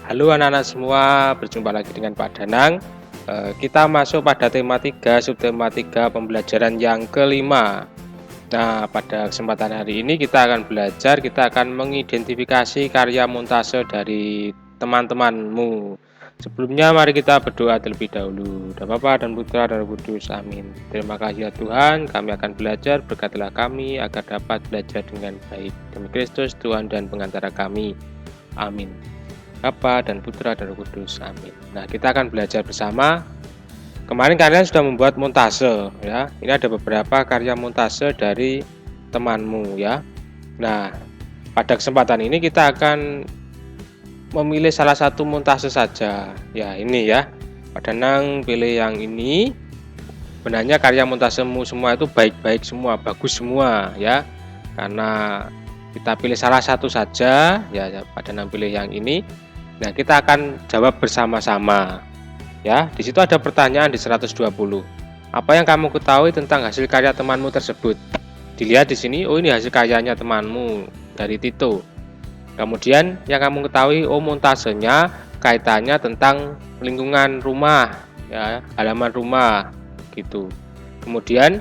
Halo anak-anak semua, berjumpa lagi dengan Pak Danang. Kita masuk pada tema 3, subtema 3 pembelajaran yang kelima. Nah, pada kesempatan hari ini kita akan mengidentifikasi karya montase dari teman-temanmu. Sebelumnya mari kita berdoa terlebih dahulu. Dan Bapa dan Putra dan Roh Kudus, amin. Terima kasih ya Tuhan, kami akan belajar, berkatilah kami agar dapat belajar dengan baik. Demi Kristus Tuhan dan pengantara kami, amin. Bapa dan Putra dan Roh Kudus, amin. Nah, kita akan belajar bersama. Kemarin kalian sudah membuat montase, ya. Ini ada beberapa karya montase dari temanmu, ya. Nah, pada kesempatan ini kita akan memilih salah satu montase saja. Ya, ini ya. Pak Danang pilih yang ini. Sebenarnya karya montasemu semua itu baik-baik semua, bagus semua, ya. Karena kita pilih salah satu saja, ya. Pak Danang pilih yang ini. Nah, kita akan jawab bersama-sama. Ya, di situ ada pertanyaan di 120. Apa yang kamu ketahui tentang hasil karya temanmu tersebut? Dilihat di sini, oh ini hasil karyanya temanmu dari Tito. Kemudian yang kamu ketahui, oh montasenya kaitannya tentang lingkungan rumah, ya, halaman rumah gitu. Kemudian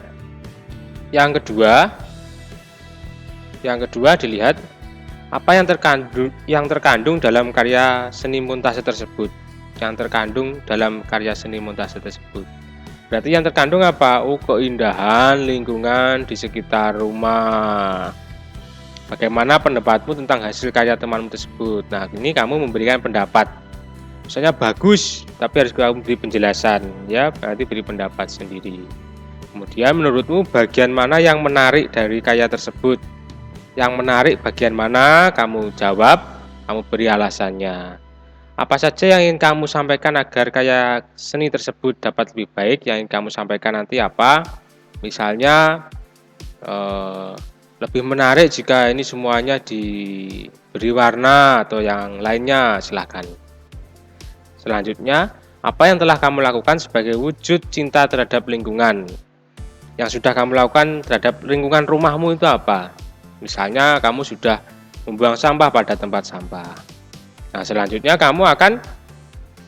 yang kedua dilihat apa yang terkandung dalam karya seni montase tersebut. Yang terkandung dalam karya seni montase tersebut. Berarti yang terkandung apa? Oh, keindahan lingkungan di sekitar rumah. Bagaimana pendapatmu tentang hasil karya temanmu tersebut? Nah, ini kamu memberikan pendapat. Misalnya bagus, tapi harus kamu beri penjelasan, ya. Berarti beri pendapat sendiri. Kemudian menurutmu bagian mana yang menarik dari karya tersebut? Yang menarik bagian mana? Kamu jawab, kamu beri alasannya. Apa saja yang ingin kamu sampaikan agar karya seni tersebut dapat lebih baik? Yang ingin kamu sampaikan nanti apa? Misalnya lebih menarik jika ini semuanya diberi warna atau yang lainnya, silahkan. Selanjutnya, apa yang telah kamu lakukan sebagai wujud cinta terhadap lingkungan? Yang sudah kamu lakukan terhadap lingkungan rumahmu itu apa? Misalnya kamu sudah membuang sampah pada tempat sampah. Nah, selanjutnya kamu akan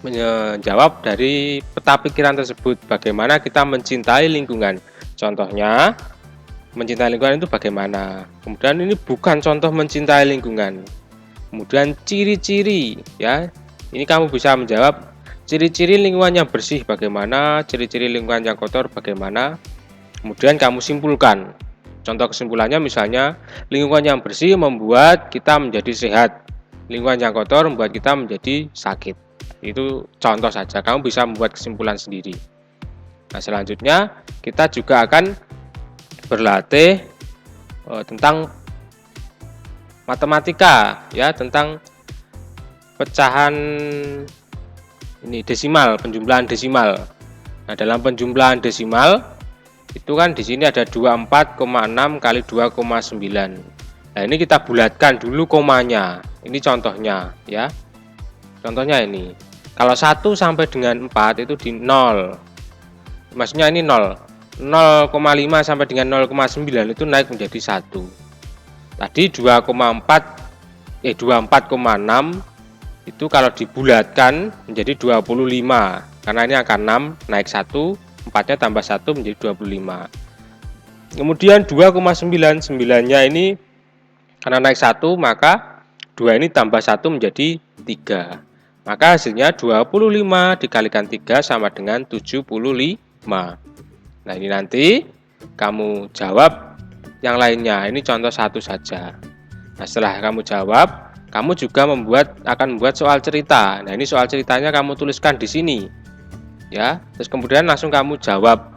menjawab dari peta pikiran tersebut. Bagaimana kita mencintai lingkungan. Contohnya, mencintai lingkungan itu bagaimana. Kemudian ini bukan contoh mencintai lingkungan. Kemudian ciri-ciri, ya. Ini kamu bisa menjawab ciri-ciri lingkungan yang bersih bagaimana, ciri-ciri lingkungan yang kotor bagaimana. Kemudian kamu simpulkan. Contoh kesimpulannya misalnya, lingkungan yang bersih membuat kita menjadi sehat. Lingkungan yang kotor membuat kita menjadi sakit. Itu contoh saja, kamu bisa membuat kesimpulan sendiri. Nah, selanjutnya kita juga akan berlatih tentang matematika, ya, tentang pecahan ini desimal, penjumlahan desimal. Nah, dalam penjumlahan desimal itu kan di sini ada 24,6 kali 2,9. Nah, ini kita bulatkan dulu komanya. Ini contohnya, ya. Contohnya ini. Kalau 1 sampai dengan 4 itu di 0. Maksudnya ini 0. 0,5 sampai dengan 0,9 itu naik menjadi 1. Tadi 24,6 itu kalau dibulatkan menjadi 25. Karena ini angka 6 naik 1. 4-nya tambah 1 menjadi 25. Kemudian 2,99-nya ini karena naik 1 maka 2 ini tambah 1 menjadi 3. Maka hasilnya 25 dikalikan 3 sama dengan 75. Nah, ini nanti kamu jawab yang lainnya. Ini contoh satu saja. Nah, setelah kamu jawab, kamu juga akan membuat soal cerita. Nah, ini soal ceritanya kamu tuliskan di sini. Ya, terus kemudian langsung kamu jawab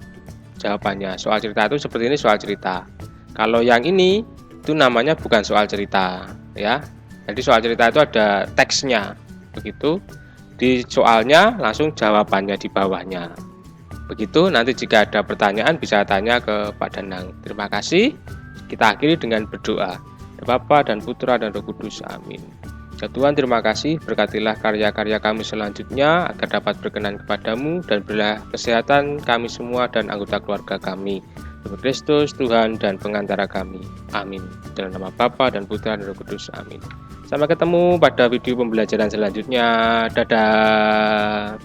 jawabannya. Soal cerita itu seperti ini soal cerita. Kalau yang ini itu namanya bukan soal cerita, ya. Jadi soal cerita itu ada teksnya. Begitu. Di soalnya langsung jawabannya di bawahnya. Begitu, nanti jika ada pertanyaan bisa tanya ke Pak Danang. Terima kasih. Kita akhiri dengan berdoa. Bapa dan Putra dan Roh Kudus, amin. Ya Tuhan, terima kasih, berkatilah karya-karya kami selanjutnya agar dapat berkenan kepadamu dan berilah kesehatan kami semua dan anggota keluarga kami. Demi Kristus, Tuhan dan pengantara kami. Amin. Dalam nama Bapa dan Putra dan Roh Kudus, amin. Sampai ketemu pada video pembelajaran selanjutnya. Dadah.